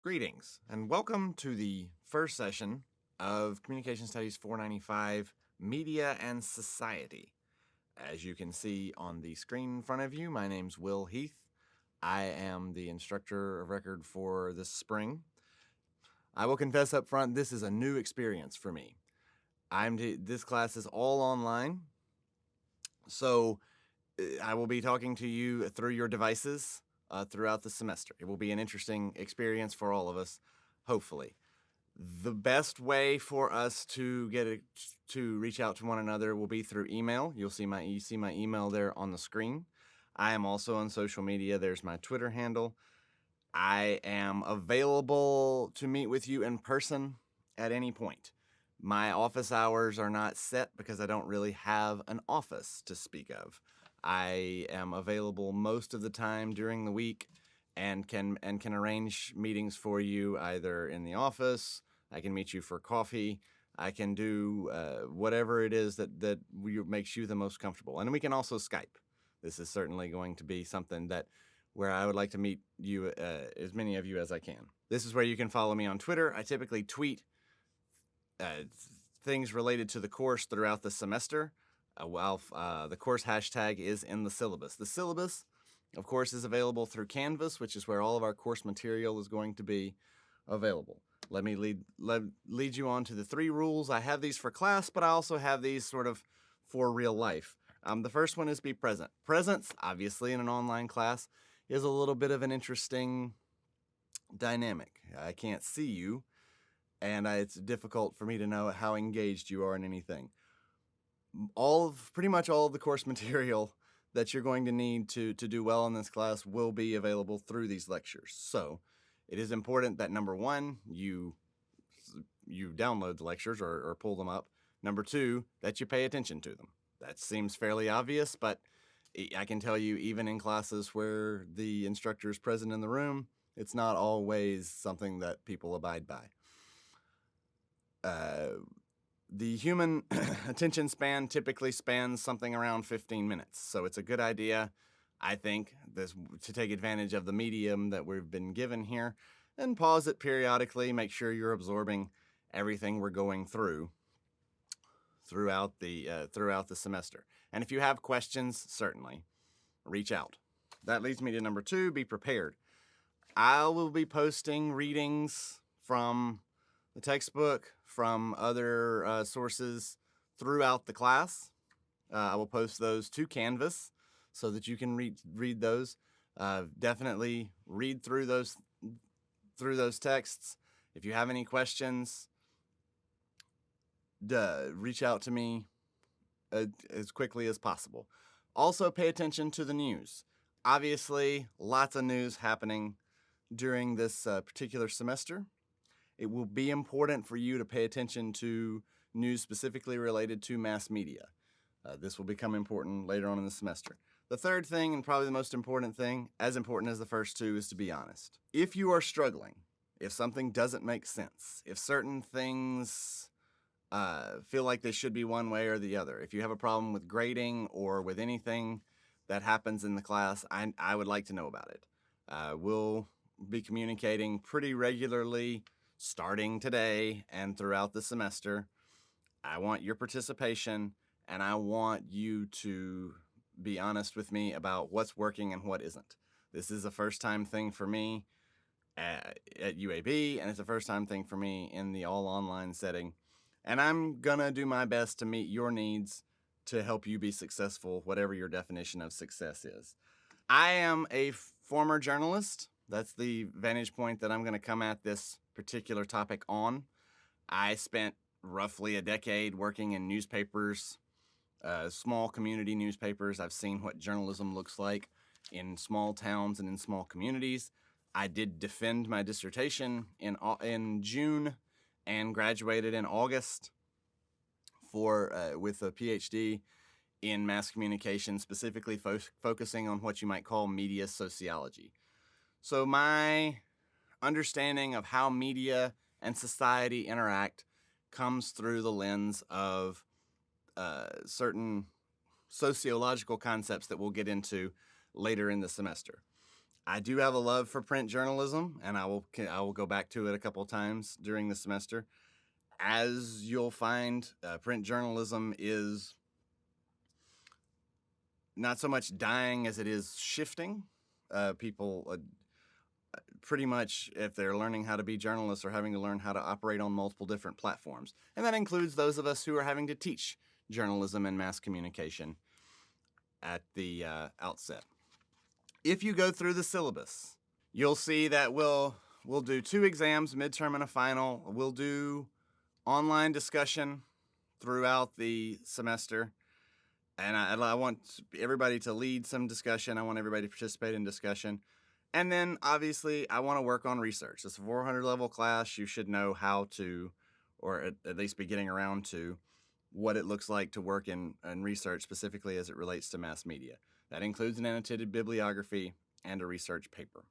Greetings, and welcome to the first session of Communication Studies 495, Media and Society. As you can see on the screen in front of you, my name's Will Heath. I am the instructor of record for this spring. I will confess up front, this is a new experience for me. This class is all online, so I will be talking to you through your devices throughout the semester. It will be an interesting experience for all of us, hopefully. The best way for us to to reach out to one another will be through email. You see my email there on the screen. I am also on social media. There's my Twitter handle. I am available to meet with you in person at any point. My office hours are not set because I don't really have an office to speak of. I am available most of the time during the week and can arrange meetings for you either in the office. I can meet you for coffee. I can do whatever it is that makes you the most comfortable. And we can also Skype. This is certainly going to be something where I would like to meet you, as many of you as I can. This is where you can follow me on Twitter. I typically tweet things related to the course throughout the semester. While the course hashtag is in the syllabus. The syllabus, of course, is available through Canvas, which is where all of our course material is going to be available. Let me lead you on to the 3 rules. I have these for class, but I also have these sort of for real life. The first one is be present. Presence, obviously, in an online class is a little bit of an interesting dynamic. I can't see you, and it's difficult for me to know how engaged you are in anything. Pretty much all of the course material that you're going to need to do well in this class will be available through these lectures. So it is important that number 1, you download the lectures or pull them up. Number 2, that you pay attention to them. That seems fairly obvious, but I can tell you, even in classes where the instructor is present in the room, it's not always something that people abide by. The human attention span typically spans something around 15 minutes. So it's a good idea, I think, to take advantage of the medium that we've been given here and pause it periodically. Make sure you're absorbing everything we're going throughout the semester. And if you have questions, certainly reach out. That leads me to number 2, be prepared. I will be posting readings from the textbook, from other sources throughout the class. I will post those to Canvas so that you can read those. Definitely read through those texts. If you have any questions, reach out to me as quickly as possible. Also, pay attention to the news. Obviously, lots of news happening during this particular semester. It will be important for you to pay attention to news specifically related to mass media. This will become important later on in the semester. The third thing, and probably the most important thing, as important as the first 2, is to be honest. If you are struggling, if something doesn't make sense, if certain things feel like they should be one way or the other, if you have a problem with grading or with anything that happens in the class, I would like to know about it. We'll be communicating pretty regularly starting today and throughout the semester. I want your participation, and I want you to be honest with me about what's working and what isn't. This is a first-time thing for me at UAB, and it's a first-time thing for me in the all-online setting. And I'm going to do my best to meet your needs to help you be successful, whatever your definition of success is. I am a former journalist. That's the vantage point that I'm going to come at this particular topic on. I spent roughly a decade working in newspapers, small community newspapers. I've seen what journalism looks like in small towns and in small communities. I did defend my dissertation in June and graduated in August with a PhD in mass communication, specifically focusing on what you might call media sociology. So my understanding of how media and society interact comes through the lens of certain sociological concepts that we'll get into later in the semester. I do have a love for print journalism, and I will go back to it a couple of times during the semester. As you'll find, print journalism is not so much dying as it is shifting. People pretty much, if they're learning how to be journalists, are having to learn how to operate on multiple different platforms. And that includes those of us who are having to teach journalism and mass communication at the outset. If you go through the syllabus, you'll see that we'll do 2 exams, midterm and a final. We'll do online discussion throughout the semester. And I want everybody to lead some discussion. I want everybody to participate in discussion. And then, obviously, I want to work on research. It's a 400 level class. You should know how to, or at least be getting around to, what it looks like to work in research, specifically as it relates to mass media. That includes an annotated bibliography and a research paper.